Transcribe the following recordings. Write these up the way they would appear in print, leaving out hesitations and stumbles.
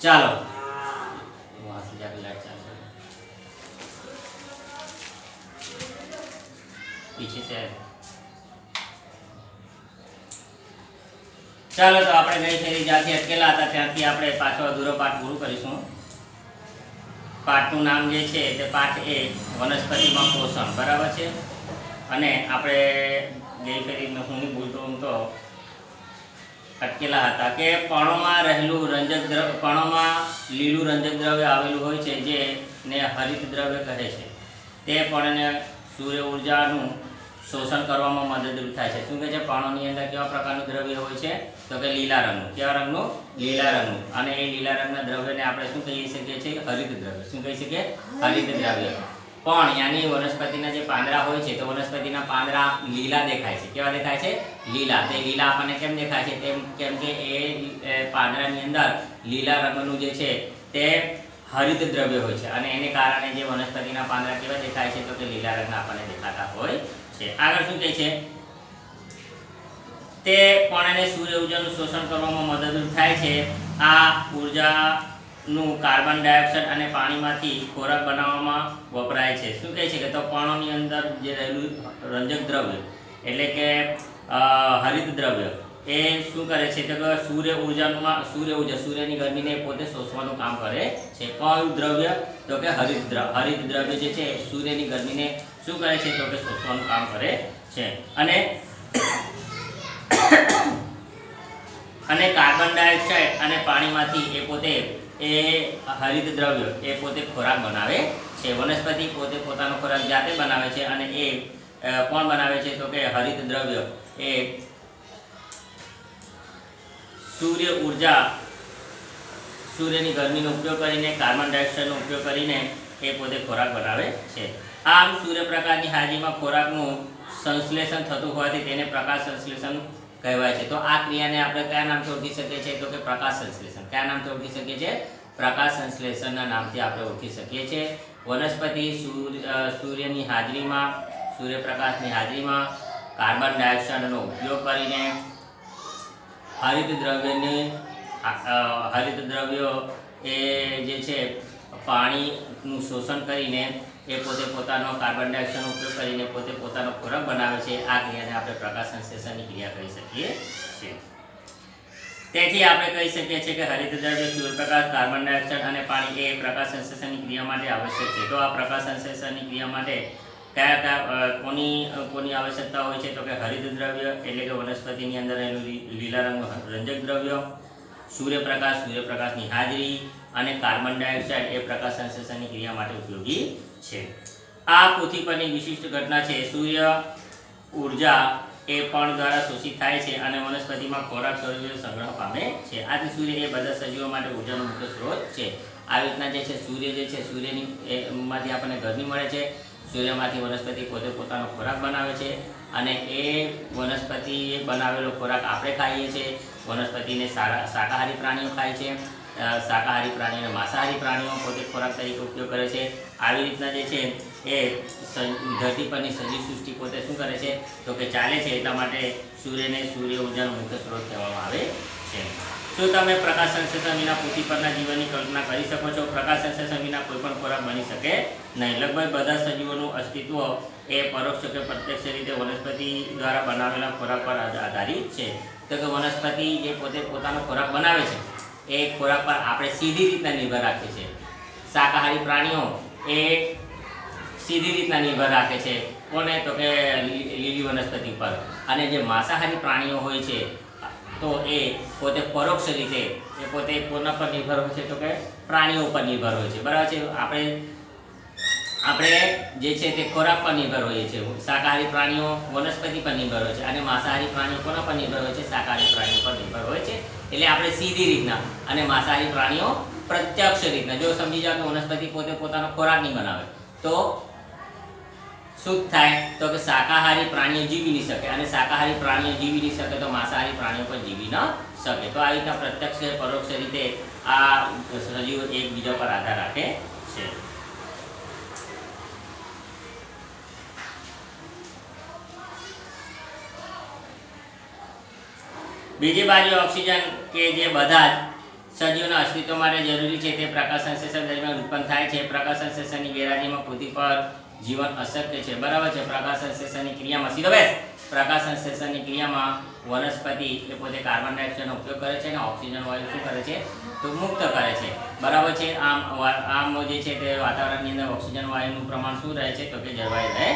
ચાલો वहाँ से जाके लाइट चालू करो पीछे से ચાલો તો આપણે ગઈ ફેરી જ્યાંથી અટકેલા હતા ત્યાંથી આપણે પાછો અધૂરો પાઠ પૂરું કરીશું. પાઠનું નામ જે છે તે પાઠ એ વનસ્પતિમાં પોષણ, બરાબર છે. અને આપણે ગઈ ફેરી હું બોલતો હું તો અટકેલા હતા કે પર્ણોમાં રહેલું રંજક દ્રવ્ય, પર્ણોમાં લીલું રંજક દ્રવ્ય આવેલું હોય છે જેને હરિત દ્રવ્ય કહે છે. તે પર્ણને સૂર્ય ઉર્જાનું શોષણ કરવામાં મદદરૂપ થાય છે. શું કહે છે? પર્ણોની અંદર કેવા પ્રકારનું દ્રવ્ય હોય છે? તો કે લીલા રંગનું. કેવા રંગનું? લીલા રંગનું. અને એ લીલા રંગના દ્રવ્યને આપણે શું કહી શકીએ છીએ? હરિત દ્રવ્ય. શું કહી શકીએ? હરિત દ્રવ્ય. પણ યાની વનસ્પતિના જે પાંદડા હોય છે તો વનસ્પતિના પાંદડા લીલા દેખાય છે. કેવા દેખાય છે? લીલા. તે લીલા આપણને કેમ દેખાય છે? કેમ કે એ પાંદડાની અંદર લીલા રંગનું જે છે તે હરિત દ્રવ્ય હોય છે અને એને કારણે જે વનસ્પતિના પાંદડા કેવા દેખાય છે? તો કે લીલા રંગના આપણને દેખાતા હોય છે. આગળ શું કહે છે? તે પર્ણને સૂર્ય ઉર્જાનું શોષણ કરવામાં મદદરૂપ થાય છે. આ ઉર્જાનું કાર્બન ડાયોક્સાઇડ અને પાણીમાંથી ખોરાક બનાવવામાં વપરાય છે. શું કહે છે? કે તો પર્ણોની અંદર જે રહેલું રંજક દ્રવ્ય એટલે કે હરિત દ્રવ્ય એ શું કરે છે? તો સૂર્ય ઉર્જા, સૂર્યની ગરમીને પોતે શોષવાનું કામ કરે છે. કયું દ્રવ્ય? તો કે હરિત દ્રવ્ય જે છે સૂર્યની ગરમીને શું કરે છે? તો કે શોષવાનું કામ કરે છે. અને કાર્બન ડાયોક્સાઇડ અને પાણીમાંથી એ પોતે હરિત દ્રવ્ય એ પોતે ખોરાક બનાવે છે. વનસ્પતિ પોતે પોતાનો ખોરાક જાતે બનાવે છે અને એ કોણ બનાવે છે? તો કે હરિત દ્રવ્ય એ સૂર્યની ગરમીનો ઉપયોગ કરીને, કાર્બન ડાયોક્સાઇડનો ઉપયોગ કરીને એ પોતે ખોરાક બનાવે છે. આમ સૂર્યપ્રકાશની હાજરીમાં ખોરાકનું સંશ્લેષણ થતું હોવાથી તેને પ્રકાશ સંશ્લેષણ કહેવાય છે. તો આ ક્રિયાને આપણે કયા નામથી ઓળખી શકીએ છીએ? તો કે પ્રકાશ સંશ્લેષણ. કયા નામથી ઓળખી શકીએ છીએ? પ્રકાશ સંશ્લેષણના નામથી આપણે ઓળખી શકીએ છીએ. વનસ્પતિ સૂર્યની હાજરીમાં, સૂર્યપ્રકાશની હાજરીમાં કાર્બન ડાયોક્સાઇડનો ઉપયોગ કરીને હરિત દ્રવ્યો એ જે છે પાણીનું શોષણ કરીને એ પોતે પોતાનો કાર્બન ડાયોક્સાઇડનો ઉપયોગ કરીને પોતે પોતાનો ખોરાક બનાવે છે. આ ક્રિયાને આપણે પ્રકાશ સંશ્લેષણની ક્રિયા કહી શકીએ છીએ. તેથી આપણે કહી શકીએ છીએ કે હરિત દ્રવ્ય, સૂર્યપ્રકાશ, કાર્બન ડાયોક્સાઇડ અને પાણી એ પ્રકાશ સંશ્લેષણની ક્રિયા માટે આવશ્યક છે. તો આ પ્રકાશ સંશ્લેષણની ક્રિયા માટે કોની આવશ્યકતા હોય છે? તો કે હરિત દ્રવ્ય એટલે કે વનસ્પતિની અંદર રહેલું લીલા રંગનું રંજક દ્રવ્ય, સૂર્યપ્રકાશની હાજરી અને કાર્બન ડાયોક્સાઇડ એ પ્રકાશ સંશ્લેષણની ક્રિયા માટે ઉપયોગી છે. આ પૃથ્વી પરની વિશિષ્ટ ઘટના છે. સૂર્ય ઉર્જા એ પર્ણ દ્વારા શોષિત થાય છે અને વનસ્પતિમાં ખોરાક તરીકે સંગ્રહ પામે છે. આથી સૂર્ય એ બધા સજીવો માટે ઉર્જાનો મુખ્ય સ્ત્રોત છે. આવી રીતના જે છે સૂર્ય જે છે સૂર્યની માંથી આપણને ગરમી મળે છે. સૂર્યમાંથી વનસ્પતિ પોતે પોતાનો ખોરાક બનાવે છે અને એ વનસ્પતિએ બનાવેલો ખોરાક આપણે ખાઈએ છીએ. વનસ્પતિને શાકાહારી પ્રાણીઓ ખાય છે. શાકાહારી પ્રાણીઓ અને માંસાહારી પ્રાણીઓ પોતે ખોરાક તરીકે ઉપયોગ કરે છે. આવી રીતના જે છે એ ધરતી પરની સજીવ સૃષ્ટિ પોતે શું કરે છે? તો કે ચાલે છે. એટલા માટે સૂર્યને સૂર્ય ઉર્જાનો મુખ્ય સ્ત્રોત કહેવામાં આવે છે. શું તમે પ્રકાશ સંશ્લેષણ વિના પૃથ્વી પરના જીવનની કલ્પના કરી શકો છો? પ્રકાશ સંશ્લેષણ વિના કોઈ પણ ખોરાક બની શકે નહીં. લગભગ બધા સજીવોનું અસ્તિત્વ એ પરોક્ષ કે પ્રત્યક્ષ રીતે વનસ્પતિ દ્વારા બનાવેલા ખોરાક પર આધારિત છે. તો કે વનસ્પતિ જે પોતે પોતાનો ખોરાક બનાવે છે એ ખોરાક પર આપણે સીધી રીતના નિર્ભર રાખીએ છીએ. શાકાહારી પ્રાણીઓ એ સીધી રીતના નિર્ભર રાખે છે. કોને? તો કે લીલી વનસ્પતિ પર. અને જે માંસાહારી પ્રાણીઓ હોય છે તો એ પોતે પરોક્ષ રીતે એ પોતે કોના પર નિર્ભર હોય છે? તો કે પ્રાણીઓ પર નિર્ભર હોય છે. બરાબર છે. આપણે જે છે તે ખોરાક પર નિર્ભર હોઈએ છીએ. શાકાહારી પ્રાણીઓ વનસ્પતિ પર નિર્ભર હોય છે અને માંસાહારી પ્રાણીઓ કોના પર નિર્ભર હોય છે? શાકાહારી પ્રાણીઓ પર નિર્ભર હોય છે. એટલે આપણે સીધી રીતના અને માંસાહારી પ્રાણીઓ પ્રત્યક્ષ રીતના. જો સમજી જાઓ કે વનસ્પતિ પોતે પોતાનો ખોરાક નહીં બનાવે તો શું થાય? તો કે શાકાહારી પ્રાણીઓ જીવી નહીં શકે અને શાકાહારી પ્રાણીઓ જીવી નહીં શકે તો માંસાહારી પ્રાણીઓ પણ જીવી ન શકે. તો આ રીતના પ્રત્યક્ષ પરોક્ષ રીતે આ સજીવો એકબીજા પર આધાર રાખે છે. બીજી બાજુ ઓક્સિજન કે જે બધા જ સજીવના અસ્તિત્વ માટે જરૂરી છે તે પ્રકાશ સંશ્લેષણ દરમિયાન ઉત્પન્ન થાય છે. પ્રકાશ સંશ્લેષણની ગેરહાજરીમાં પૃથ્વી પર જીવન અશક્ય છે. બરાબર છે. પ્રકાશ સંશ્લેષણની ક્રિયામાં સીધો બેસ પ્રકાશ સંશ્લેષણની ક્રિયામાં વનસ્પતિ એ પોતે કાર્બન ડાયોક્સાઇડનો ઉપયોગ કરે છે અને ઓક્સિજન વાયુ શું કરે છે તો મુક્ત કરે છે. બરાબર છે. આમ જે છે તે વાતાવરણની અંદર ઓક્સિજન વાયુનું પ્રમાણ શું રહે છે તો કે જળવાઈ રહે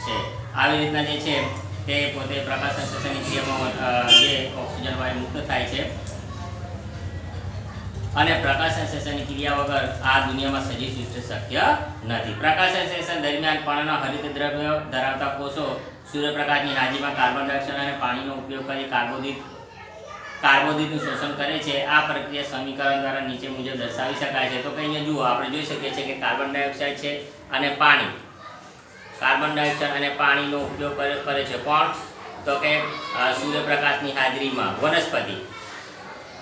છે. આવી રીતના જે છે તે પોતે પ્રકાશ સંશ્લેષણની ક્રિયામાં જે ઓક્સિજન વાયુ મુક્ત થાય છે અને પ્રકાશ સંશ્લેષણની ક્રિયા વગર આ દુનિયામાં સજીવ સૃષ્ટિ શક્ય નથી. પ્રકાશ સંશ્લેષણ દરમિયાન પાણીના હરિત દ્રવ્ય ધરાવતા કોષો સૂર્યપ્રકાશની હાજરીમાં કાર્બન ડાયોક્સાઇડ અને પાણીનો ઉપયોગ કરી કાર્બોદિતનું શોષણ કરે છે. આ પ્રક્રિયા સમીકરણ દ્વારા નીચે મુજબ દર્શાવી શકાય છે. તો કે અહીંયા જુઓ આપણે જોઈ શકીએ છીએ કે કાર્બન ડાયોક્સાઇડ છે અને પાણી, કાર્બન ડાયોક્સાઇડ અને પાણીનો ઉપયોગ કરે છે. કોણ તો કે સૂર્યપ્રકાશની હાજરીમાં વનસ્પતિ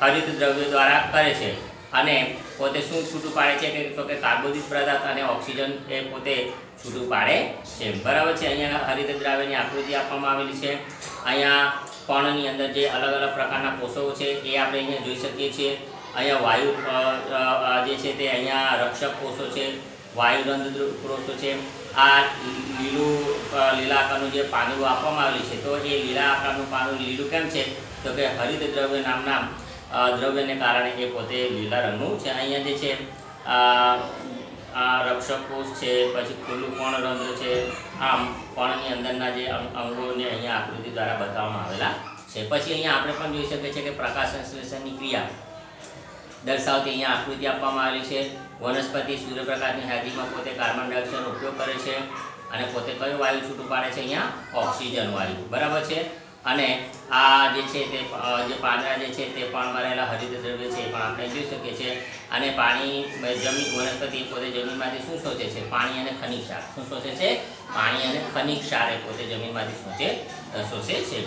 હરિત દ્રવ્યો દ્વારા કરે છે અને પોતે શું છૂટું પાડે છે તો કે કાર્બોદિત પદાર્થ અને ઓક્સિજન એ પોતે છૂટું પાડે છે. બરાબર છે. અહીંયા હરિત દ્રવ્યની આકૃતિ આપવામાં આવેલી છે. અહીંયા પર્ણની અંદર જે અલગ અલગ પ્રકારના કોષો છે એ આપણે અહીંયા જોઈ શકીએ છીએ. અહીંયા વાયુ જે છે તે અહીંયા રક્ષક કોષો છે, વાયુરંધ્ર કોષો છે. આ લીલા આકારનું જે પાંદડું આપવામાં આવેલું છે તો એ લીલા આકારનું પાંદડું લીલું કેમ છે તો કે હરિત દ્રવ્ય નામના દ્રવ્યને કારણે એ પોતે લીલા રંગનું છે. અહીંયા જે છે આ રક્ષક કોષ છે, પછી ખુલ્લું પર્ણરંધ્ર છે. આમ પર્ણની અંદરના જે અંગોને અહીંયા આકૃતિ દ્વારા બતાવવામાં આવેલા છે. પછી અહીંયા આપણે પણ જોઈ શકીએ છીએ કે પ્રકાશ સંશ્લેષણની ક્રિયા દર્શાવતી અહીંયા આકૃતિ આપવામાં આવેલી છે. વનસ્પતિ સૂર્યપ્રકાશની હાજરીમાં પોતે કાર્બન ડાયોક્સાઇડનો ઉપયોગ કરે છે અને પોતે કયો વાયુ છૂટું પાડે છે અહીંયા ઓક્સિજન વાયુ. બરાબર છે. અને આ જે છે તે જે પાંદડા જે છે તે પણ ભરેલા હરિત દ્રવ્ય છે એ પણ આપણે જોઈ શકીએ છીએ. અને પાણી જમીન વનસ્પતિ પોતે જમીનમાંથી શું શોષે છે? પાણી અને ખનિજ ક્ષાર. શું શોષે છે? પાણી અને ખનિજ ક્ષાર એ પોતે જમીનમાંથી શોષે છે.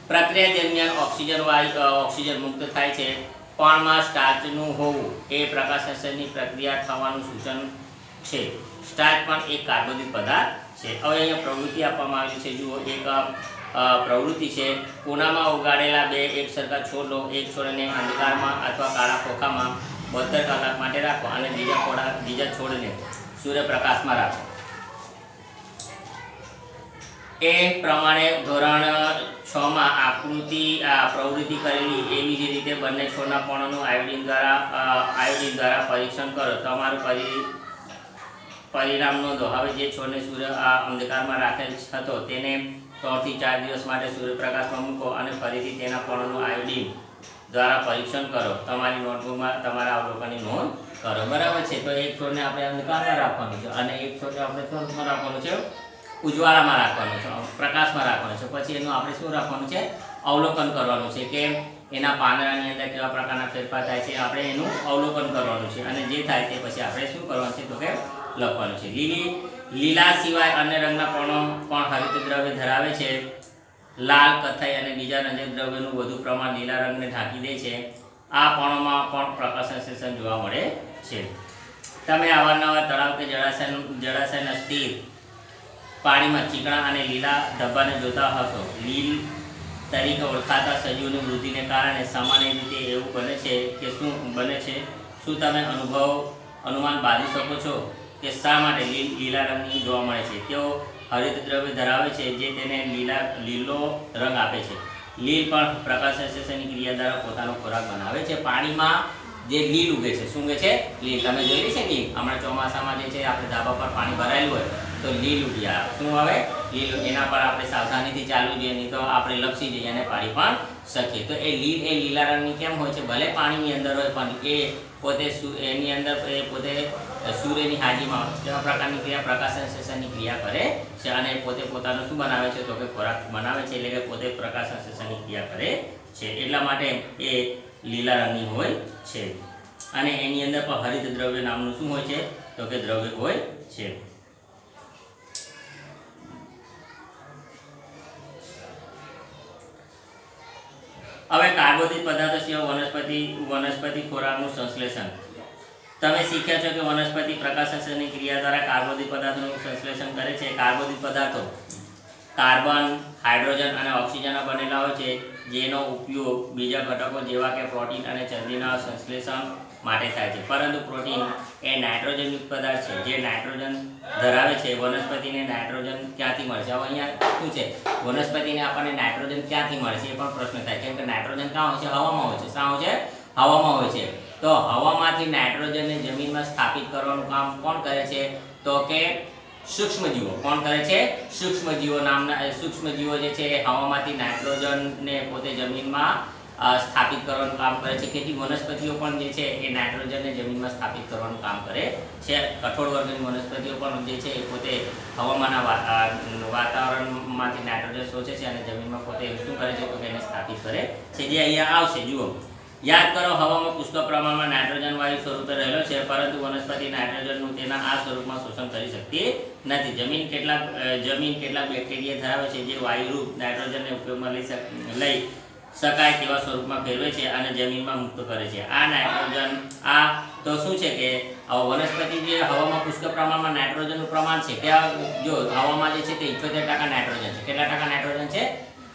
પ્રક્રિયા દરમિયાન ઓક્સિજન મુક્ત થાય છે. પર્ણમાં સ્ટાર્ચનું હોવું એ પ્રકાશ સંશ્લેષણની પ્રક્રિયા થવાનું સૂચન છે. સ્ટાર્ચ પણ એક કાર્બોદિત પદાર્થ છે. હવે અહીંયા પ્રવૃત્તિ આપવામાં આવી છે. જુઓ, એક પ્રવૃત્તિ છે. કોનામાં ઉગાડેલા બે એક સરખા છોડ લો. એક છોડને અંધકારમાં અથવા કાળા ખોખામાં 72 કલાક માટે રાખો અને બીજા છોડને સૂર્યપ્રકાશમાં રાખો. એ પ્રમાણે ધોરણ 6 માં પ્રવૃત્તિ કરેલી એવી જ રીતે બંને છોડના પર્ણનું આયોડિન દ્વારા પરીક્ષણ કરો. તમારું પરિણામ નોંધો. હવે જે છોડને સૂર્ય અંધકારમાં રાખેલ હતો તેને 3 થી 4 દિવસ માટે સૂર્યપ્રકાશમાં મૂકો અને ફરીથી તેના પર્ણનું આયોડિન દ્વારા પરીક્ષણ કરો. તમારી નોટબુકમાં તમારા અવલોકનની નોંધ કરો. બરાબર છે. તો એક છોડને આપણે અંધકારમાં રાખવાનું છે અને એક છોડને આપણે શું રાખવાનું છે? ઉજવાળામાં રાખવાનું છે, પ્રકાશમાં રાખવાનું છે. પછી એનું આપણે શું રાખવાનું છે? અવલોકન કરવાનું છે કે એના પાંદડાની અંદર કેવા પ્રકારના ફેરફાર થાય છે. આપણે એનું અવલોકન કરવાનું છે અને જે થાય તે પછી આપણે શું કરવાનું છે તો કે લખવાનું છે. લીલા સિવાય અન્ય રંગના પર્ણો પણ હરિત દ્રવ્ય ધરાવે છે. લાલ, કથ્થાઈ અને બીજા રંજક દ્રવ્યનું વધુ પ્રમાણ લીલા રંગને ઢાંકી દે છે. આ પર્ણોમાં પણ પ્રકાશ સંશ્લેષણ જોવા મળે છે. તમે અવારનવાર તળાવ કે જળાશયના સ્થિર પાણીમાં ચીકણા અને લીલા ધબ્બાને જોતા હશો. લીલ તરીકે ઓળખાતા સજીવની વૃદ્ધિને કારણે સામાન્ય રીતે એવું બને છે કે શું તમે અનુમાન બાંધી શકો છો કે શા માટે લીલા રંગની જોવા મળે છે? તેઓ હરિત દ્રવ્ય ધરાવે છે જે તેને લીલો રંગ આપે છે. લીલ પણ પ્રકાશ સંશ્લેષણની ક્રિયા દ્વારા પોતાનો ખોરાક બનાવે છે. પાણીમાં જે લીલ ઉગે છે, શું ઉગે છે? લીલ. તમે જોઈ છે લીલ? હમણાં ચોમાસામાં જે છે આપણે ધાબા પર પાણી ભરાયેલું હોય તો લીલ ઉગી આવે. શું આવે? લીલ. એના પર આપણે સાવધાનીથી ચાલવું જોઈએ, નહીં તો આપણે લપસી જઈએ અને પાડી પણ શકીએ. તો એ લીલા રંગની કેમ હોય છે? ભલે પાણીની અંદર હોય પણ એ પોતે એની અંદર એ પોતે સૂર્યની હાજરીમાં કેવા પ્રકારની ક્રિયા? પ્રકાશ સંશ્લેષણની ક્રિયા કરે છે અને પોતે પોતાનું શું બનાવે છે તો કે ખોરાક બનાવે છે. એટલે કે પોતે પ્રકાશ સંશ્લેષણની ક્રિયા કરે છે. એટલા માટે એ લીલા રંગની હોય છે. અને એની અંદર પણ હરિત દ્રવ્ય નામનું શું હોય છે તો કે દ્રવ્ય હોય છે. હવે કાર્બોદિત પદાર્થો સિવાય વનસ્પતિ ખોરાકનું સંશ્લેષણ. તમે શીખ્યા છો કે વનસ્પતિ પ્રકાશ સંશ્લેષણની ક્રિયા દ્વારા કાર્બોદિત પદાર્થોનું સંશ્લેષણ કરે છે. કાર્બોદિત પદાર્થો કાર્બન, હાઇડ્રોજન અને ઓક્સિજનના બનેલા હોય છે. જેનો ઉપયોગ બીજા ઘટકો જેવા કે પ્રોટીન અને ચરબીના સંશ્લેષણ માટે થાય છે. પરંતુ પ્રોટીન એ નાઇટ્રોજનયુક્ત પદાર્થ છે જે નાઇટ્રોજન ધરાવે છે. વનસ્પતિને નાઇટ્રોજન ક્યાંથી મળે છે? હવે અહીંયા શું છે, વનસ્પતિને આપણને નાઇટ્રોજન ક્યાંથી મળે છે એ પણ પ્રશ્ન થાય, કેમ કે નાઇટ્રોજન ક્યાં હોય છે? હવામાં હોય છે. શા હોય છે? હવામાં હોય છે. તો હવામાંથી નાઇટ્રોજનને જમીનમાં સ્થાપિત કરવાનું કામ કોણ કરે છે? તો કે સૂક્ષ્મજીવો. કોણ કરે છે? સૂક્ષ્મજીવો નામના સૂક્ષ્મજીવો જે છે એ હવામાંથી નાઇટ્રોજનને પોતે જમીનમાં સ્થાપિત કરવાનું કામ કરે છે. કેટલીક વનસ્પતિઓ પણ જે છે એ નાઇટ્રોજનને જમીનમાં સ્થાપિત કરવાનું કામ કરે છે. કઠોળ વર્ગની વનસ્પતિઓ પણ જે છે એ પોતે હવામાનના વાતાવરણમાંથી નાઇટ્રોજન શોષે છે અને જમીનમાં પોતે શું કરે છે તો એને સ્થાપિત કરે છે. જે અહીંયા આવશે, જુઓ. યાદ કરો, હવામાં પુષ્કળ પ્રમાણમાં નાઇટ્રોજન વાયુ સ્વરૂપે રહેલો છે, પરંતુ વનસ્પતિ નાઇટ્રોજનનું તેના આ સ્વરૂપમાં શોષણ કરી શકતી નથી. જમીન કેટલાક બેક્ટેરિયા ધરાવે છે જે વાયુરૂપ નાઇટ્રોજનને ઉપયોગમાં લઈ શકાય તેવા સ્વરૂપમાં ફેરવે છે અને જમીનમાં મુક્ત કરે છે. આ નાઇટ્રોજન તો શું છે કે વનસ્પતિ જે હવામાં પુષ્કળ પ્રમાણમાં નાઇટ્રોજનનું પ્રમાણ છે, ત્યાં જો હવામાં જે છે તે 78% નાઇટ્રોજન છે. કેટલા ટકા નાઇટ્રોજન છે?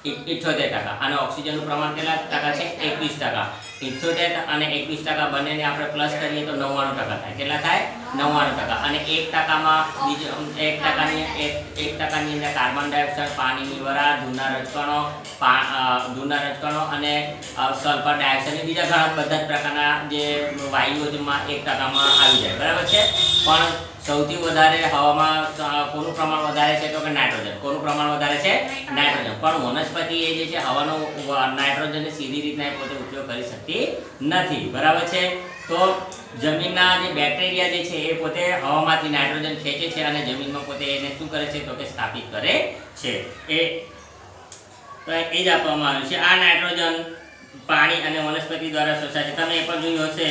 78%. અને ઓક્સિજનનું પ્રમાણ કેટલા ટકા છે? 21%. 78 અને 21% બંનેને આપણે પ્લસ કરીએ તો 99% થાય. કેટલા થાય? 99%. અને 1%માં બીજો 1%ની અંદર કાર્બન ડાયોક્સાઇડ, પાણીની વરાળ, ધૂળના રજકણો અને સલ્ફર ડાયોક્સાઇડ બીજા ઘણા બધા જ પ્રકારના જે વાયુઓ જેમાં 1%માં આવી જાય. બરાબર છે? પણ સૌથી વધારે હવામાં કોનું પ્રમાણ વધારે છે તો કે નાઇટ્રોજન. કોનું પ્રમાણ વધારે છે? નાઇટ્રોજન. પણ વનસ્પતિ એ જે છે હવાનો નાઇટ્રોજનને સીધી રીતના પોતે ઉપયોગ કરી શકતી નથી. બરાબર છે? તો જમીનના જે બેક્ટેરિયા જે છે એ પોતે હવામાંથી નાઇટ્રોજન ખેંચે છે અને જમીનમાં પોતે એને શું કરે છે તો કે સ્થાપિત કરે છે. એ જ આપવામાં આવ્યું છે. આ નાઇટ્રોજન પાણી અને વનસ્પતિ દ્વારા શોષાય છે. તમે એ પણ જોયું હશે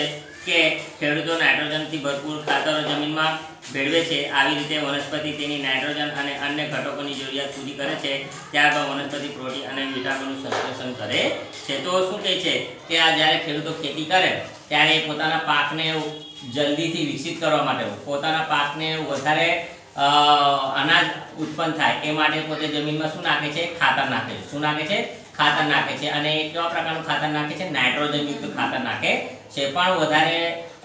કે ખેડૂતો નાઇટ્રોજનથી ભરપૂર ખાતરો જમીનમાં ભેળવે છે. આવી રીતે વનસ્પતિ તેની નાઇટ્રોજન અને અન્ય ઘટકોની જરૂરિયાત પૂરી કરે છે. ત્યારબાદ વનસ્પતિ પ્રોટીન અને વિટામિનનું સંશ્લેષણ કરે છે. તો શું કહે છે કે આ જ્યારે ખેડૂતો ખેતી કરે ત્યારે પોતાના પાકને જલ્દીથી વિકસિત કરવા માટે, પોતાના પાકને વધારે અનાજ ઉત્પન્ન થાય એ માટે પોતે જમીનમાં શું નાખે છે? ખાતર નાખે છે. શું નાખે છે? ખાતર નાખે છે. અને કેવા પ્રકારનું ખાતર નાખે છે? નાઇટ્રોજનયુક્ત ખાતર નાખે છે. પણ વધારે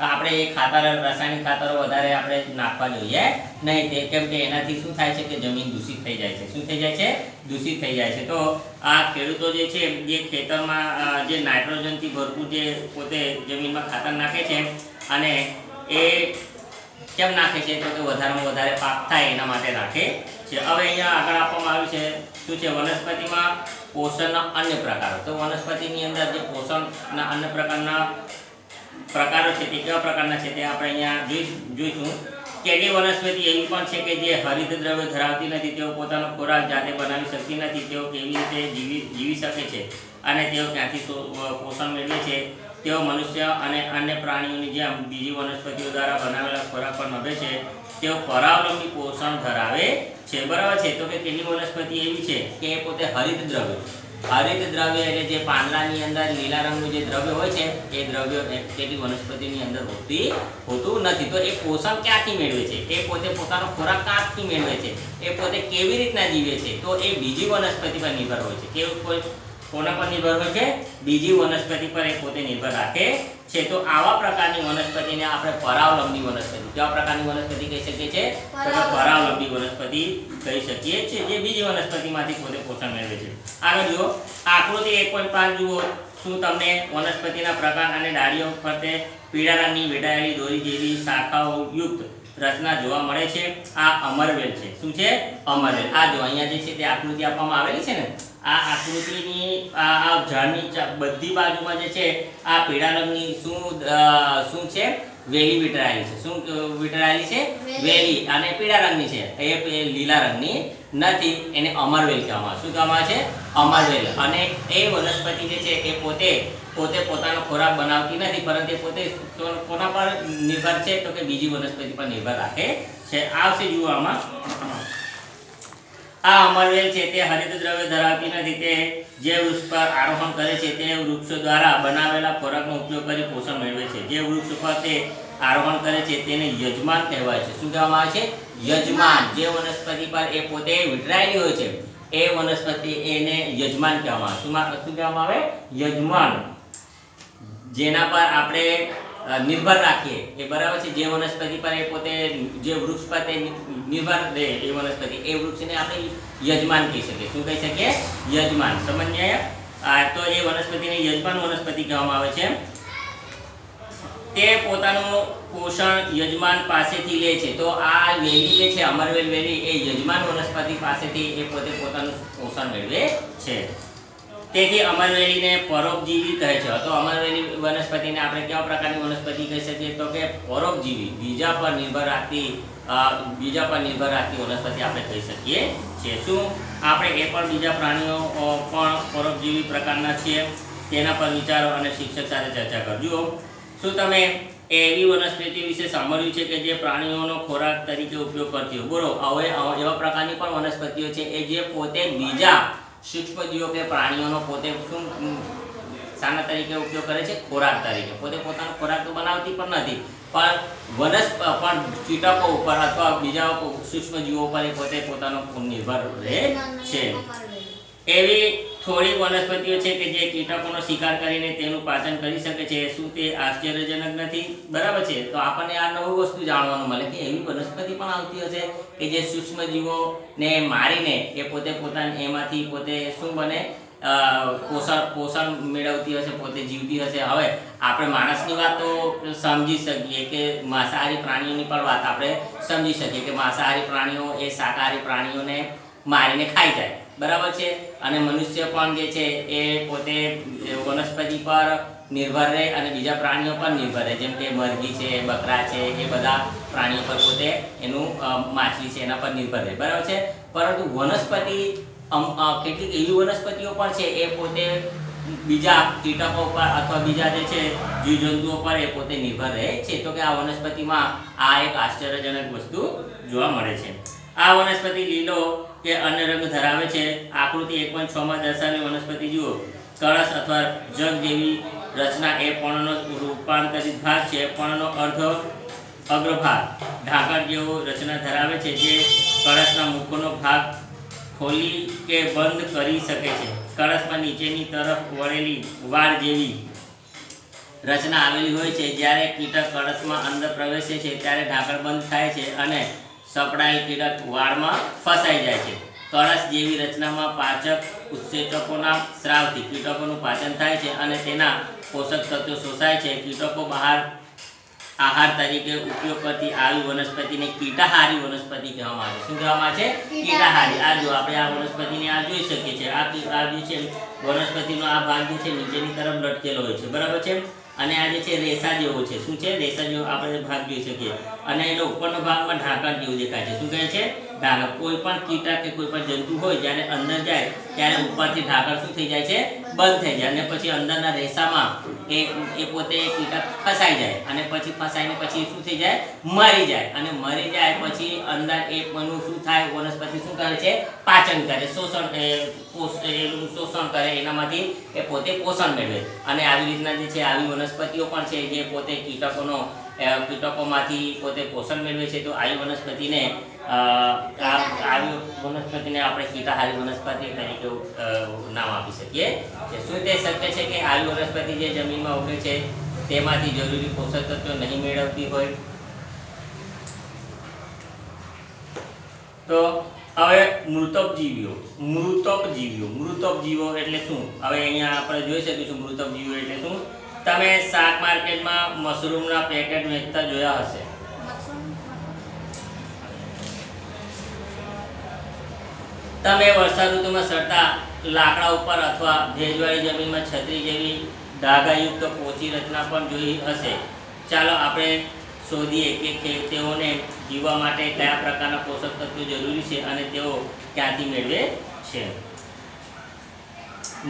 આપણે એ ખાતર, રાસાયણિક ખાતરો વધારે આપણે નાખવા જોઈએ નહીં. તે કેમ કે એનાથી શું થાય છે કે જમીન દૂષિત થઈ જાય છે. શું થઈ જાય છે? દૂષિત થઈ જાય છે. તો આ ખેડૂતો જે છે જે ખેતરમાં જે નાઇટ્રોજનથી ભરપૂર જે પોતે જમીનમાં ખાતર નાખે છે અને એ કેમ નાખે છે તો કે વધારેમાં વધારે પાક થાય એના માટે રાખે છે. હવે અહીંયા આગળ આપવામાં આવ્યું છે શું છે? વનસ્પતિમાં પોષણના અન્ય પ્રકારો. તો વનસ્પતિની અંદર જે પોષણના અન્ય પ્રકારો છે તે કેવા પ્રકારના છે તે આપણે અહીંયા જોઈશું. કેટલીક વનસ્પતિ એવી પણ છે કે જે હરિત દ્રવ્ય ધરાવતી નથી. તેઓ પોતાનો ખોરાક જાતે બનાવી શકતી નથી. તેઓ કેવી રીતે જીવી શકે છે અને તેઓ ક્યાંથી પોષણ મેળવે છે? તેઓ મનુષ્ય અને અન્ય પ્રાણીઓની જેમ બીજી વનસ્પતિઓ દ્વારા બનાવેલા ખોરાક પર નભે છે. તેઓ પરાવલંબી પોષણ ધરાવે છે. બરાબર છે? તો કે કેટલી વનસ્પતિ એવી છે કે એ પોતે હરિત દ્રવ્ય એટલે જે પાંદડાની અંદર લીલા રંગનું જે દ્રવ્ય હોય છે એ દ્રવ્ય કેટલી વનસ્પતિની અંદર હોતું નથી. તો એ પોષણ ક્યાંથી મેળવે છે? એ પોતે પોતાનો ખોરાક ક્યાંથી મેળવે છે? એ પોતે કેવી રીતના જીવે છે? તો એ બીજી વનસ્પતિ પર નિર્ભર હોય છે. કોના પર નિર્ભર હોય છે? બીજી વનસ્પતિ પર એ પોતે નિર્ભર રાખે છે. તો આવા પ્રકારની વનસ્પતિને આપણે પરાવલંબી વનસ્પતિ, કેવા પ્રકારની વનસ્પતિ કહી શકીએ છીએ? તો પરાવલંબી વનસ્પતિ કહી શકીએ છીએ, જે બીજી વનસ્પતિમાંથી પોતે પોષણ મેળવે છે. આગળ જુઓ, આકૃતિ 1.5 જુઓ. શું તમને વનસ્પતિના પ્રકાર અને ડાળીઓ ફરતે પીળા રંગની વેટાયેલી દોરી જેવી શાખાઓ યુક્ત રચના જોવા મળે છે? આ અમરવેલ છે. શું છે? અમરવેલ. આ જો અહીંયા જે છે તે આકૃતિ આપવામાં આવેલી છે ને, આ આકૃતિની આ ઝાડની બધી બાજુમાં જે છે આ પીળા રંગની શું છે? વેલી વીંટળાયેલી છે. શું વીંટળાયેલી છે? વેલી. અને પીળા રંગની છે, એ લીલા રંગની નથી. એને અમરવેલ કહેવામાં આવે. શું કહેવામાં આવે છે? અમરવેલ. અને એ વનસ્પતિ જે છે એ પોતે પોતાનો ખોરાક બનાવતી નથી, પરંતુ પોતે કોના પર નિર્ભર છે તો કે બીજી વનસ્પતિ પર નિર્ભર રાખે છે. આવશે જુઓ આમાં. આ અમરવેલ છે તે હરિત દ્રવ્ય ધરાવતી નથી. તે જે વૃક્ષ પર આરોહણ કરે છે તે વૃક્ષો દ્વારા બનાવેલા ખોરાકનો ઉપયોગ કરી પોષણ મેળવે છે. જે વૃક્ષ પર તે આરોહણ કરે છે તેને યજમાન કહેવાય છે. શું કહેવામાં આવે છે? યજમાન. જે વનસ્પતિ પર એ પોતે વીંટળાયેલી હોય છે એ વનસ્પતિ એને યજમાન કહેવામાં આવે. શું કહેવામાં આવે? યજમાન. જેના પર આપણે નિર્ભર રાખીએ એ બરાબર છે. જે વનસ્પતિ પર એ પોતે જે વૃક્ષ પર તે નિર્ભર રહે એ વનસ્પતિ, એ વૃક્ષને આપણે યજમાન કહી શકીએ. શું કહી શકીએ? યજમાન. સમજ્યા? તો એ વનસ્પતિને યજમાન વનસ્પતિ કહેવામાં આવે છે. તે પોતાનું પોષણ યજમાન પાસેથી લે છે. તો આ વેલી જે છે અમરવેલ વેલી એ યજમાન વનસ્પતિ પાસેથી એ પોતે પોતાનું પોષણ મેળવે છે. તેથી અમરવેલીને પરોપજીવી કહે છે. તો અમરવેલી વનસ્પતિને આપણે કેવા પ્રકારની વનસ્પતિ કહી શકીએ? તો કે પરોપજીવી, બીજા પર નિર્ભર રાખતી વનસ્પતિ આપણે કહી શકીએ છીએ. શું આપણે એ પણ બીજા પ્રાણીઓ પણ પરોપજીવી પ્રકારના છીએ? તેના પર વિચારો અને શિક્ષક સાથે ચર્ચા કરજો. શું તમે એવી વનસ્પતિ વિશે સાંભળ્યું છે કે જે પ્રાણીઓનો ખોરાક તરીકે ઉપયોગ કરતી હોય? બોલો, હવે એવા પ્રકારની પણ વનસ્પતિઓ છે એ જે પોતે બીજા સૂક્ષ્મજીવો કે પ્રાણીઓનો પોતે શું શાના તરીકે ઉપયોગ કરે છે? ખોરાક તરીકે. પોતે પોતાનો ખોરાક તો બનાવતી પણ નથી, પણ કીટકો ઉપર અથવા બીજા સૂક્ષ્મજીવો પર એ પોતે પોતાનો નિર્ભર રહે છે. એવી થોડી વનસ્પતિઓ છે કે જે કીટકોનો શિકાર કરીને તેનું પાચન કરી શકે છે. શું તે આશ્ચર્યજનક નથી? બરાબર છે. તો આપણને આ નવું વસ્તુ જાણવાનું મળે કે એવી વનસ્પતિ પણ આવતી હશે કે જે સૂક્ષ્મજીવોને મારીને એ પોતે એમાંથી પોતે શું બને? પોષણ મેળવતી હશે, પોતે જીવતી હશે. હવે આપણે માણસની વાત તો સમજી શકીએ કે માંસાહારી પ્રાણીઓની પણ વાત આપણે સમજી શકીએ કે માંસાહારી પ્રાણીઓ એ શાકાહારી પ્રાણીઓને મારીને ખાઈ જાય. બરાબર છે. અને મનુષ્ય પણ જે છે એ પોતે વનસ્પતિ પર નિર્ભર રહે અને બીજા પ્રાણીઓ પર નિર્ભર રહે. જેમ કે મરઘી છે, બકરા છે, એ બધા પ્રાણીઓ પર પોતે એનું માછલી છે એના પર નિર્ભર રહે. બરાબર છે. પરંતુ વનસ્પતિ કેટલીક એવી વનસ્પતિઓ પણ છે એ પોતે બીજા કીટકો પર અથવા બીજા જે છે જીવજંતુઓ પર એ પોતે નિર્ભર રહે છે. તો કે આ વનસ્પતિમાં આ એક આશ્ચર્યજનક વસ્તુ જોવા મળે છે. આ વનસ્પતિ લીલો કે અન્ય રંગ ધરાવે છે. આકૃતિ 1.6 માં દર્શાવેલી વનસ્પતિ જુઓ. કળશ અથવા જગ જેવી રચના એ પર્ણનો રૂપાંતરિત ભાગ છે. પર્ણનો અગ્રભાગ ઢાંકણ જેવો રચના ધરાવે છે જે કળશના મુખનો ભાગ ખોલી કે બંધ કરી શકે છે. કળશમાં નીચેની તરફ વળેલી વાડ જેવી રચના આવેલી હોય છે. જ્યારે કીટક કળશમાં અંદર પ્રવેશે છે ત્યારે ઢાંકણ બંધ થાય છે અને સપડાયેલ કીટક વાળમાં ફસાઈ જાય છે. કળશ જેવી રચનામાં પાચક ઉત્સેચકોના સ્રાવથી કીટકોનું પાચન થાય છે અને તેના પોષક તત્વો શોષાય છે. કીટકો બહાર આહાર તરીકે ઉપયોગ કરતી આવી વનસ્પતિને કીટાહારી વનસ્પતિ કહેવામાં આવે છે. શું કહેવામાં આવે છે? કીટાહારી. આ જો આપણે આ વનસ્પતિને આ જોઈ શકીએ છીએ. આ જે છે વનસ્પતિનો આ ભાગ જે છે નીચેની તરફ લટકેલો હોય છે. બરાબર છે. અને આ જે છે રેસા જેવો છે. શું છે? રેસા જેવો આપણે ભાગ જોઈ શકીએ. અને એનો ઉપરનો ભાગમાં ઢાંકણ જેવું દેખાય છે. શું કહે છે? ઢાંકણ. કોઈ પણ કીટક કે કોઈ પણ જંતુ હોય જ્યારે અંદર જાય ત્યારે ઉપરથી ઢાંકણ શું થઈ જાય છે? બંધ થઈ જાય. અને પછી અંદરના રેસામાં એ પોતે કીટક ફસાઈ જાય અને પછી ફસાઈને પછી શું થઈ જાય? મરી જાય. અને મરી જાય પછી અંદર એ મનુ શું થાય? વનસ્પતિ શું કરે છે? પાચન કરે, શોષણ કરે, એનામાંથી એ પોતે પોષણ મેળવે. અને આવી રીતના જે છે આવી વનસ્પતિઓ પણ છે જે પોતે કીટકોમાંથી પોતે પોષણ મેળવે છે. તો આવી વનસ્પતિને આપણે કીટાહારી વનસ્પતિ તરીકે નામ આપી શકીએ. શું તે શક્ય છે કે આવી વનસ્પતિ જે જમીનમાં ઉગે છે તેમાંથી જરૂરી પોષક તત્વો નહીં મેળવતી હોય? તો હવે મૃતોપજીવીઓ એટલે શું? હવે અહીંયા આપણે જોઈ શકીશું મૃતોપજીવીઓ એટલે શું? તમે શાક માર્કેટમાં મશરૂમના પેકેટ વેચતા જોયા હશે. તમે વર્ષા ઋતુમાં સડતા લાકડા ઉપર અથવા ભેજવાળી જમીનમાં છત્રી જેવી ધાગાયુક્ત પોચી રચના પણ જોઈ હશે. ચાલો આપણે શોધીએ કે તેઓને જીવવા માટે કયા પ્રકારના પોષક તત્વો જરૂરી છે અને તેઓ ક્યાંથી મેળવે છે.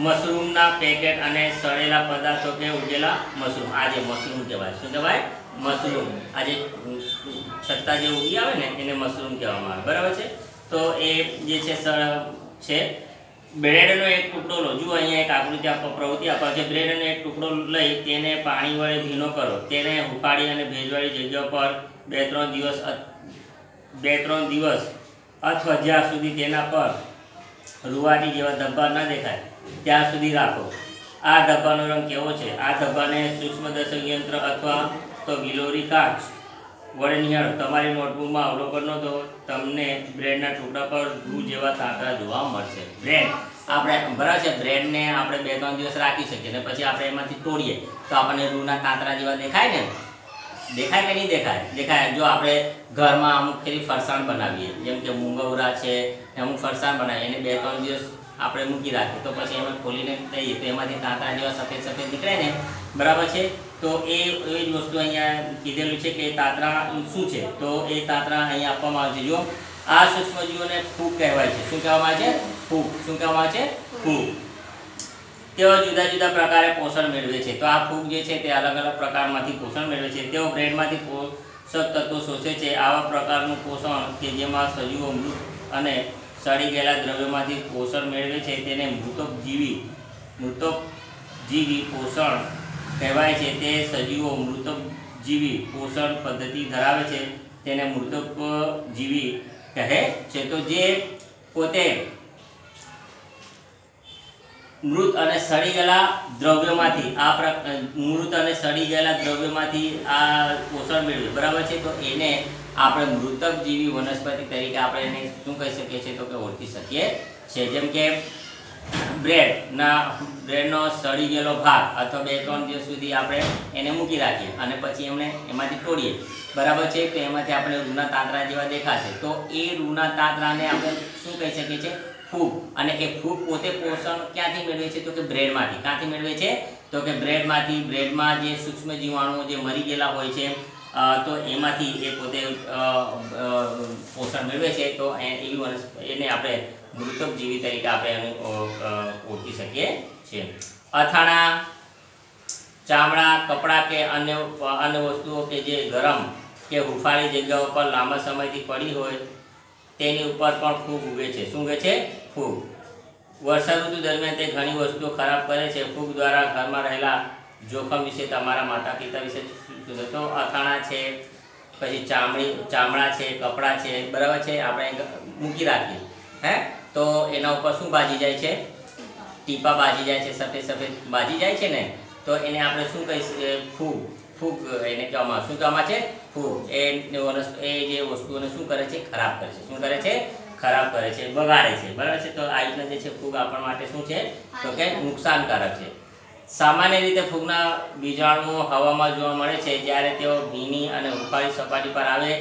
મશરૂમના પેકેટ અને સડેલા પદાર્થો કે ઉગેલા મશરૂમ. આ જે મશરૂમ કહેવાય. શું કહેવાય? મશરૂમ. આ જે છત્તા જે ઉગી આવે ને એને મશરૂમ કહેવામાં આવે. બરાબર છે. તો એ જે છે બ્રેડનો એક ટુકડો લો. જુઓ અહીંયા એક આકૃતિ પ્રવૃત્તિ આપવા છે. બ્રેડનો એક ટુકડો લઈ તેને પાણી વડે ભીનો કરો. તેને ઉકાળી અને ભેજવાળી જગ્યા પર 2-3 દિવસ અથવા જ્યાં સુધી તેના પર રૂવાટી જેવા ધબ્બા ન દેખાય ત્યાં સુધી રાખો. આ ધબ્બાનો રંગ કેવો છે? આ ધબ્બાને સૂક્ષ્મદર્શક યંત્ર અથવા તો ગિલોરી કાચ વડે નિહાળો. તમારી નોટબુકમાં અવલોકનો તો તમને બ્રેડના ટુકડા પર રૂ જેવા તાંતરા જોવા મળશે. બ્રેડ આપણે બરાબર છે, બ્રેડને આપણે 2-3 દિવસ રાખી શકીએ ને પછી આપણે એમાંથી તોડીએ તો આપણને રૂના તાંતરા જેવા દેખાય ને? દેખાય કે નહીં દેખાય? દેખાય. જો આપણે ઘરમાં અમુક ફેરી ફરસાણ બનાવીએ, જેમ કે મૂંગવરા છે, અમુક ફરસાણ બનાવીએ, એને 2-3 દિવસ આપણે મૂકી રાખીએ તો પછી એમાં ખોલીને દઈએ તો એમાંથી તાંતરા જેવા સફેદ નીકળે ને, બરાબર છે. તો એ જ વસ્તુ અહીંયા કીધેલું છે કે તાંતરા શું છે. તો એ તાંતરા અહીંયા આપવામાં આવે છે. જો આ સૂક્ષ્મજીવોને ફૂગ કહેવાય છે. શું કહેવામાં આવે છે? ફૂગ. શું કહેવામાં આવે છે? ફૂગ. તેઓ જુદા જુદા પ્રકારે પોષણ મેળવે છે. તો આ ફૂગ જે છે તે અલગ અલગ પ્રકારમાંથી પોષણ મેળવે છે. તેઓ બ્રેડમાંથી પોષક તત્વો શોષે છે. આવા પ્રકારનું પોષણ કે જેમાં સજીવો મૃત અને સડી ગયેલા દ્રવ્યોમાંથી પોષણ મેળવે છે તેને મૃતકજીવી પોષણ કહેવાય છે. તે સજીવો મૃતકજીવી પોષણ પદ્ધતિ ધરાવે છે તેને મૃતકજીવી કહે છે. તો જે પોતે મૃત અને સડી ગયેલા દ્રવ્યોમાંથી આ પોષણ મેળવે, બરાબર છે. તો એને આપણે મૃતકજીવી વનસ્પતિ તરીકે આપણે એને શું કહી શકીએ છીએ? તો કે ઓળખી શકીએ છીએ. જેમ કે બ્રેડનો સડી ગયેલો ભાગ અથવા 2-3 દિવસ સુધી આપણે એને મૂકી રાખીએ અને પછી એમાંથી તોડીએ, બરાબર છે. તો એમાંથી આપણે રૂના તાંતરા જેવા દેખાશે. તો એ રૂના તાંતરાને આપણે શું કહી શકીએ છીએ? ફૂગ. અને એ ફૂગ પોતે પોષણ ક્યાંથી મેળવે છે? તો કે બ્રેડમાંથી. ક્યાંથી મેળવે છે? તો કે બ્રેડમાંથી. બ્રેડમાં જે સૂક્ષ્મ જીવાણુઓ જે મરી ગયેલા હોય છે તો એમાંથી એ પોતે પોષણ મેળવે છે. તો એને આપણે મૃતકજીવી તરીકે આપણે એને ઓળખી શકીએ છીએ. અથાણા, ચામડા, કપડાં કે અન્ય વસ્તુઓ કે જે ગરમ કે હુંફાળી જગ્યાઓ પર લાંબા સમયથી પડી હોય તેની ઉપર પણ ફૂગ ઉગે છે. શું ઉગે છે? ફૂગ. વર્ષા ઋતુ દરમિયાન તે ઘણી વસ્તુઓ ખરાબ કરે છે. ફૂગ દ્વારા ઘરમાં રહેલા જોખમ વિશે તમારા માતા પિતા વિશે તો અથાણા છે, પછી ચામડા છે, કપડાં છે, બરાબર છે, આપણે મૂકી રાખીએ તો એના ઉપર શું બાજી જાય છે? ટીપા બાજી જાય છે, સફેદ બાજી જાય છે ને. તો એને આપણે શું કહીએ? ફૂગ એને કહેવામાં. શું કહેવામાં છે? ફૂગ. એ જે વસ્તુઓને શું કરે છે? ખરાબ કરે છે. શું કરે છે? ખરાબ કરે છે, બગાડે છે, બરાબર છે. તો આ રીતના જે છે ફૂગ આપણા માટે શું છે? તો કે નુકસાનકારક છે. સામાન્ય રીતે ફૂગના બીજાણુઓ હવામાં જોવા મળે છે. જ્યારે તેઓ ભીની અને હુંફાળી સપાટી પર આવે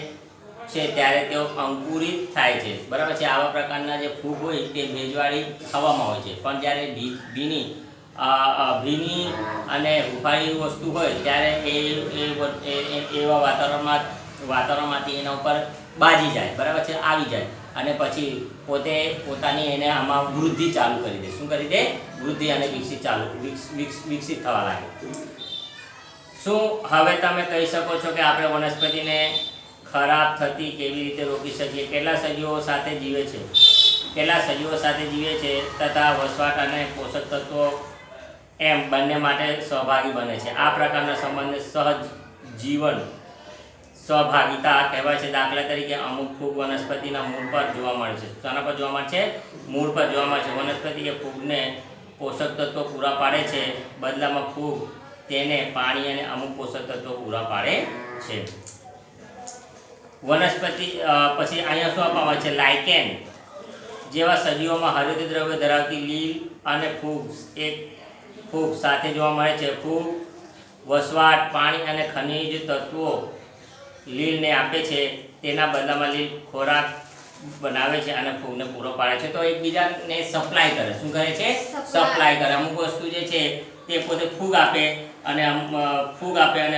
છે ત્યારે તેઓ અંકુરિત થાય છે, બરાબર છે. આવા પ્રકારના જે ફૂગ હોય તે ભેજવાળી હવામાં હોય છે. પણ જ્યારે ભીની અને હુંફાળી વસ્તુ હોય ત્યારે એવા વાતાવરણમાંથી એના ઉપર બાજી જાય, બરાબર છે, આવી જાય અને પછી પોતાની એને આમાં વૃદ્ધિ ચાલુ કરી દે. શું કરી દે? વૃદ્ધિ અને વિકસિત થવા લાગે. શું હવે તમે કહી શકો છો કે આપણે વનસ્પતિને ખરાબ થતી કેવી રીતે રોકી શકીએ? કેટલા સજીવો સાથે જીવે છે તથા વસવાટ અને પોષક તત્વો એમ બંને માટે સહભાગી બને છે. આ પ્રકારના સંબંધને સહજીવન સહભાગિતા કહેવાય છે. દાખલા તરીકે અમુક ફૂગ વનસ્પતિના મૂળ પર જોવા મળે છે. શાના પર જોવા મળે છે? મૂળ પર જોવા મળે છે. વનસ્પતિ એ ફૂગને પોષક તત્વો પૂરા પાડે છે. બદલામાં ફૂગ તેને પાણી અને અમુક પોષક તત્વો પૂરા પાડે છે. વનસ્પતિ પછી અહીંયા શું આપવામાં આવે છે? લાઇકેન જેવા સજીવોમાં હરિતદ્રવ્ય ધરાવતી લીલ અને ફૂગ સાથે જોવા મળે છે. ફૂગ વસવાટ, પાણી અને ખનિજ તત્વો લીલને આપે છે. તેના બદલામાં લીલ ખોરાક બનાવે છે અને ફૂગને પૂરો પાડે છે. તો એકબીજાને સપ્લાય કરે. શું કરે છે? સપ્લાય કરે. અમુક વસ્તુ જે છે તે પોતે ફૂગ આપે અને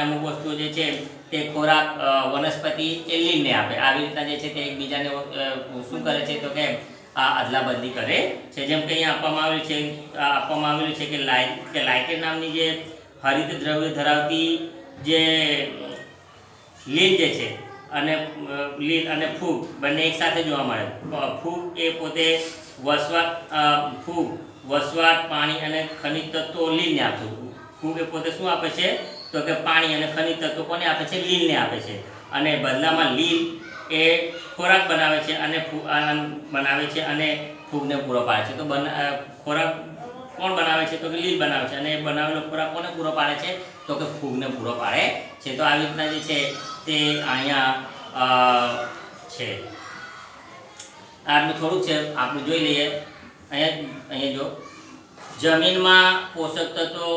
અમુક વસ્તુ જે છે તે ખોરાક વનસ્પતિ એ લીલને આપે. આવી રીતના જે છે તે એકબીજાને શું કરે છે? તો કે આ અદલા બદલી કરે છે. જેમ કે અહીંયા આપવામાં આવેલું છે કે લાઇકેન નામની જે હરિત દ્રવ્ય ધરાવતી જે લીલ જે છે અને લીલ અને ફૂગ બંને એક સાથે જોવા મળે. ફૂગ એ પોતે વસવાટ, પાણી અને ખનિજ તત્વો લીલને આપે. ફૂગ એ પોતે શું આપે છે? તો કે પાણી અને ખનિજ તત્વો કોને આપે છે? લીલને આપે છે. અને બદલામાં લીલ એ ખોરાક બનાવે છે અને ફૂગને પૂરો પાડે છે. તો ખોરાક કોણ બનાવે છે? તો કે લીલ બનાવે છે. અને એ બનાવેલો ખોરાક કોને પૂરો પાડે છે? તો કે ફૂગને પૂરો પાડે છે. તો આવી રીતના જે છે તે અહીંયા છે. આટલું થોડુંક છે, આપણે જોઈ લઈએ. અહીંયા જો જમીનમાં પોષક તત્વો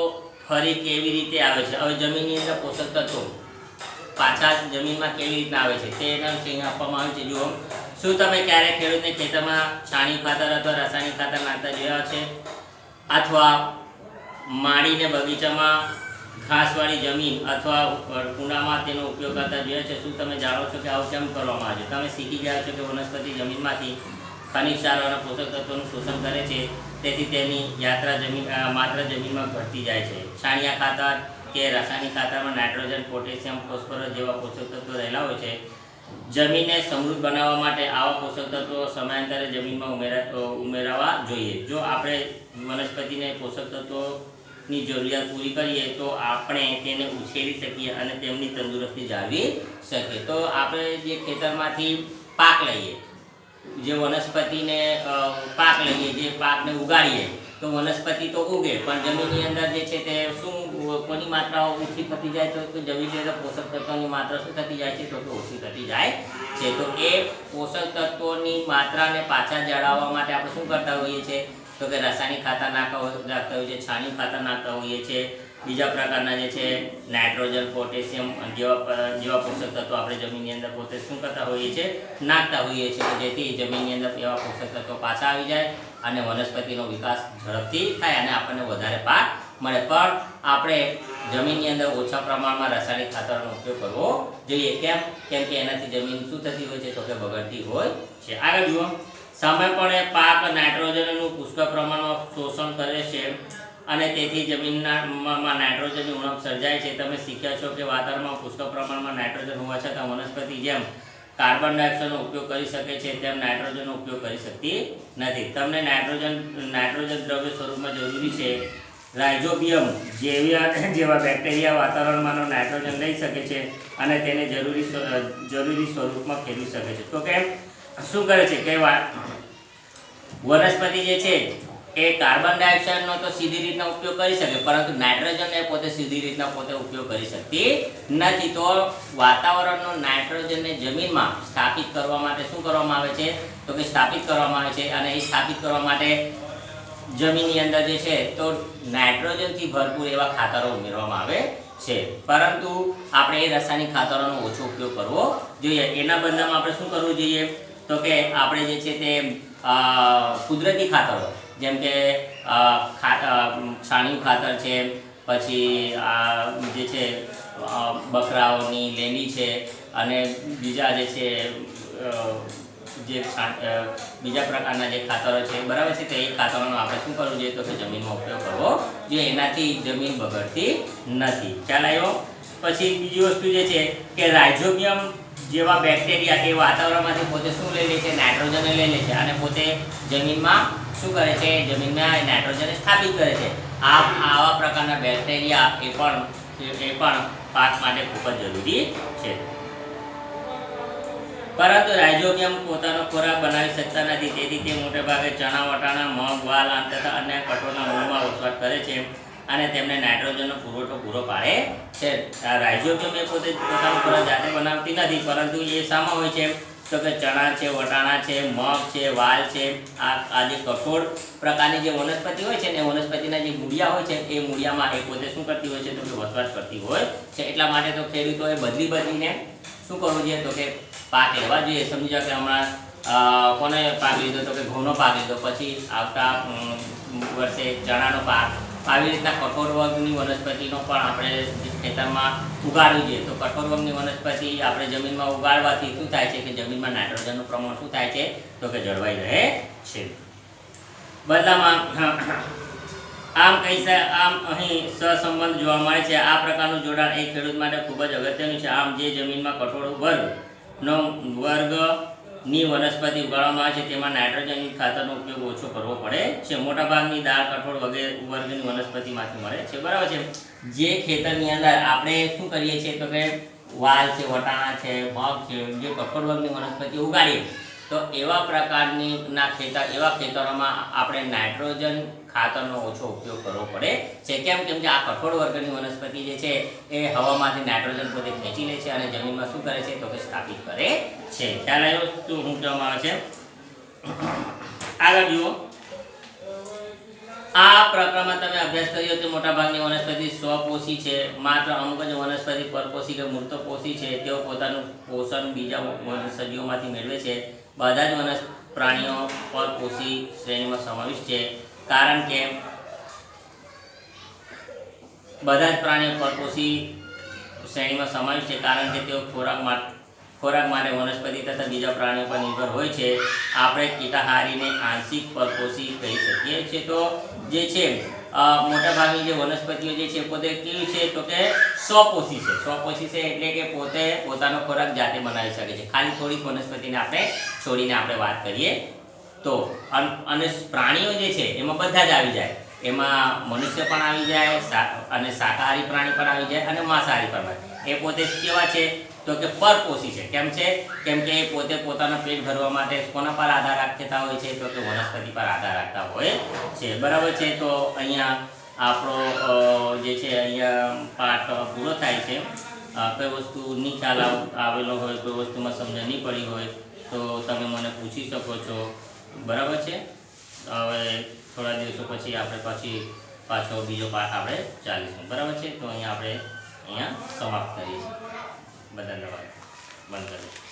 ફરી કેવી રીતે આવે છે. હવે જમીનની અંદર પોષક તત્વો પાછા જમીનમાં કેવી રીતના આવે છે તેના વિશે અહીંયા આપવામાં આવ્યું છે. જુઓ, શું તમે ક્યારેક ખેડૂતને ખેતરમાં છાણિયું ખાતર અથવા રાસાયણિક ખાતર નાખતા જોયા છે? અથવા માડીને બગીચામાં ઘાસવાળી જમીન અથવા કુંડામાં તેનો ઉપયોગ કરતા જોયા છે? શું તમે જાણો છો કે આવું કેમ કરવામાં આવે છે? તમે શીખી ગયા છો કે વનસ્પતિ જમીનમાંથી ખનિજ ક્ષારો અને પોષક તત્વોનું શોષણ કરે છે, તેથી તેની યાત્રા માત્ર જમીનમાં ઘટતી જાય છે. છાણિયા ખાતર કે રાસાયણિક ખાતરમાં નાઇટ્રોજન, પોટેશિયમ, ફોસ્ફરસ જેવા પોષક તત્વો રહેલા હોય છે. જમીનને સમૃદ્ધ બનાવવા માટે આવા પોષક તત્વો સમયાંતરે જમીનમાં ઉમેરાવા જોઈએ. જો આપણે વનસ્પતિને પોષક તત્વોની જરૂરિયાત પૂરી કરીએ તો આપણે તેને ઉછેરી શકીએ અને તેમની તંદુરસ્તી જાળવી શકીએ. તો આપણે જે ખેતરમાંથી પાક લઈએ, જે વનસ્પતિને પાક લઈએ, જે પાકને ઉગાડીએ તો વનસ્પતિ તો ઉગે, પણ જમીનની અંદર જે છે તે શું કોની માત્રા ઓછી થતી જાય? તો જમીનની અંદર પોષક તત્વોની માત્રા શું થતી જાય છે? તો કે ઓછી થતી જાય છે. તો એ પોષક તત્વોની માત્રાને પાછા જાળવવા માટે આપણે શું કરતા હોઈએ છીએ? તો કે રાસાયણિક ખાતર નાખતા હોઈએ છીએ, છાણિયું ખાતર નાખતા હોઈએ છીએ, બીજા પ્રકારના જે છે નાઇટ્રોજન, પોટેશિયમ જેવા પોષક તત્વો આપણે જમીનની અંદર પોતે શું કરતા હોઈએ છીએ? નાખતા હોઈએ છીએ, જેથી જમીનની અંદર એવા પોષક તત્વો પાછા આવી જાય અને વનસ્પતિનો વિકાસ ઝડપથી થાય અને આપણને વધારે પાક મળે. પણ આપણે જમીનની અંદર ઓછા પ્રમાણમાં રાસાયણિક ખાતરનો ઉપયોગ કરવો જોઈએ. કેમ કે એનાથી જમીન શું થતી હોય છે? તો કે બગડતી હોય છે. આગળ જુઓ, સમયપણે પાક નાઇટ્રોજનનું પુષ્કળ પ્રમાણમાં શોષણ કરે છે અને તેથી જમીનમાં નાઇટ્રોજનની ઉણપ સર્જાય છે. તમે શીખ્યા છો કે વાતાવરણમાં પુષ્કળ પ્રમાણમાં નાઇટ્રોજન હોવા છતાં વનસ્પતિ જેમ કાર્બન ડાયોક્સાઇડનો ઉપયોગ કરી શકે છે તેમ નાઇટ્રોજનનો ઉપયોગ કરી શકતી નથી. તમને નાઇટ્રોજન દ્રવ્ય સ્વરૂપમાં જરૂરી છે. રાઇઝોબિયમ જેવા બેક્ટેરિયા વાતાવરણમાંનો નાઇટ્રોજન લઈ શકે છે અને તેને જરૂરી સ્વરૂપમાં ફેરવી શકે છે. તો કેમ શું કરે છે કે વનસ્પતિ જે છે એ કાર્બન ડાયોક્સાઇડનો તો સીધી રીતના ઉપયોગ કરી શકે, પરંતુ નાઇટ્રોજન એ પોતે સીધી રીતના ઉપયોગ કરી શકતી નથી. તો વાતાવરણનો નાઇટ્રોજનને જમીનમાં સ્થાપિત કરવા માટે શું કરવામાં આવે છે? તો કે સ્થાપિત કરવામાં આવે છે. અને એ સ્થાપિત કરવા માટે જમીનની અંદર જે છે તો નાઇટ્રોજનથી ભરપૂર એવા ખાતરો ઉમેરવામાં આવે છે, પરંતુ આપણે એ રાસાયણિક ખાતરોનો ઓછો ઉપયોગ કરવો જોઈએ. એના બદલામાં આપણે શું કરવું જોઈએ? તો કે આપણે જે છે તે કુદરતી ખાતરો, જેમ કે છાણિયું ખાતર છે, પછી જે છે બકરાઓની લેંડી છે, અને બીજા જે છે બીજા પ્રકારના જે ખાતરો છે, બરાબર છે, તો એ ખાતરોનો આપણે શું કરવું જોઈએ? તો કે જમીનમાં ઉપયોગ કરવો જોઈએ. એનાથી જમીન બગડતી નથી. ખ્યાલ આવ્યો? પછી બીજી વસ્તુ જે છે કે રાઇઝોબિયમ જેવા બેક્ટેરિયા એ વાતાવરણમાંથી પોતે શું લઈ લે છે? નાઇટ્રોજનને લઈ લે છે અને પોતે જમીનમાં શું કરે છે? જમીનમાં નાઇટ્રોજનને સ્થાપિત કરે છે. આવા પ્રકારના બેક્ટેરિયા એ પણ પાક માટે ખૂબ જ જરૂરી છે. પરંતુ રાઇઝોબિયમ પોતાનો ખોરાક બનાવી શકતા નથી, તેથી તે મોટે ભાગે ચણા, વટાણા, મગ, વાલ તથા અન્ય કઠોળના મૂળમાં વસવાટ કરે છે અને તેમને નાઇટ્રોજનનો પુરવઠો પૂરો પાડે છે. રાઇઝોબિયમ એ પોતે પોતાનો ખોરાક જાતે બનાવતી નથી, પરંતુ એ શામાં હોય છે? તો કે ચણા છે, વટાણા છે, મગ છે, વાલ છે, આ જે કઠોળ પ્રકારની જે વનસ્પતિ હોય છે ને, એ વનસ્પતિના જે મૂળિયા હોય છે એ મૂળિયામાં એ પોતે શું કરતી હોય છે? તો કે વસવાટ કરતી હોય છે. એટલા માટે તો ખેડૂતોએ બદલીને શું કરવું જોઈએ? તો કે પાક લેવા જોઈએ. સમજી જાઓ કે હમણાં કોને પાક લીધો? તો કે ઘઉંનો પાક લીધો, પછી આવતા વર્ષે ચણાનો પાક. આવી રીતના કઠોળ વર્ગની વનસ્પતિનો પણ આપણે ખેતરમાં ઉગાડવી જોઈએ. તો કઠોળ વર્ગની વનસ્પતિ આપણે જમીનમાં ઉગાડવાથી શું થાય છે કે જમીનમાં નાઇટ્રોજનનું પ્રમાણ શું થાય છે? તો કે જળવાઈ રહે છે. બદલામાં આમ અહીં સહસંબંધ જોવા મળે છે. આ પ્રકારનું જોડાણ એ ખેડૂત માટે ખૂબ જ અગત્યનું છે. આમ જે જમીનમાં કઠોળ વર્ગની વનસ્પતિ ઉગાડવામાં આવે છે તેમાં નાઇટ્રોજન ખાતરનો ઉપયોગ ઓછો કરવો પડે છે. મોટાભાગની દાળ કઠોળ વગેરે વર્ગની વનસ્પતિમાંથી મળે છે, બરાબર છે. જે ખેતરની અંદર આપણે શું કરીએ છીએ? તો કે વાલ છે, વટાણા છે, મગ છે, જે કઠોળ વર્ગની વનસ્પતિ ઉગાડીએ તો એવા પ્રકારના ખેતરોમાં આપણે નાઇટ્રોજન ખાતરનો ઓછો ઉપયોગ કરવો પડે છે. કેમ કે આ કઠોળ વર્ગની વનસ્પતિ જે છે એ હવામાંથી નાઇટ્રોજન પોતે ખેંચી લે છે અને જમીનમાં શું કરે છે તો કે સ્થાપિત કરે છે. ખ્યાલ આવ્યો શું શું કહેવામાં આવે છે? આગળ જુઓ. આ પ્રકરણમાં તમે અભ્યાસ કર્યો કે મોટાભાગની વનસ્પતિ સ્વપોષી છે. માત્ર અમુક જ વનસ્પતિ પરપોષી કે મૂર્તપોષી છે. તેઓ પોતાનું પોષણ બીજા સજીવોમાંથી મેળવે છે. બધા જ પ્રાણીઓ પરપોષી શ્રેણીમાં સમાવિષ્ટ છે. કારણ કે બધા જ પ્રાણીઓ પરપોષી શ્રેણીમાં સમાવિષ્ટ છે કારણ કે તેઓ ખોરાક માટે વનસ્પતિ તથા બીજા પ્રાણીઓ પર નિર્ભર હોય છે. આપણે કીટાહારીને આંશિક પરપોષી કહી શકીએ છીએ. તો જે છે મોટાભાગની જે વનસ્પતિઓ જે છે પોતે કેવી છે તો કે સ્વપોષી છે. સ્વપોષી છે એટલે કે પોતે પોતાનો ખોરાક જાતે બનાવી શકે છે. ખાલી થોડીક વનસ્પતિને આપણે છોડીને આપણે વાત કરીએ તો. અને પ્રાણીઓ જે છે એમાં બધા જ આવી જાય. એમાં મનુષ્ય પણ આવી જાય અને શાકાહારી પ્રાણી પણ આવી જાય અને માંસાહારી પણ. એ પોતે કેવા છે તો કે પરપોષી છે. કેમ છે? કેમ કે એ પોતે પોતાનું પેટ ભરવા માટે કોના પર આધાર રાખતા હોય છે તો કે વનસ્પતિ પર આધાર રાખતા હોય છે. બરાબર છે. તો અહીંયા આપણો જે છે અહીંયા પાઠ પૂરો થાય છે. કઈ વસ્તુ નહીં ખ્યાલ આવેલો હોય, કોઈ વસ્તુમાં સમજણ નહીં પડી હોય તો તમે મને પૂછી શકો છો. બરાબર છે. હવે થોડા દિવસો પછી આપણે પાછો બીજો પાઠ આપણે ચાલીશું. બરાબર છે. તો અહીંયા સમાપ્ત કરીએ છીએ. બધા બંધ કરીએ.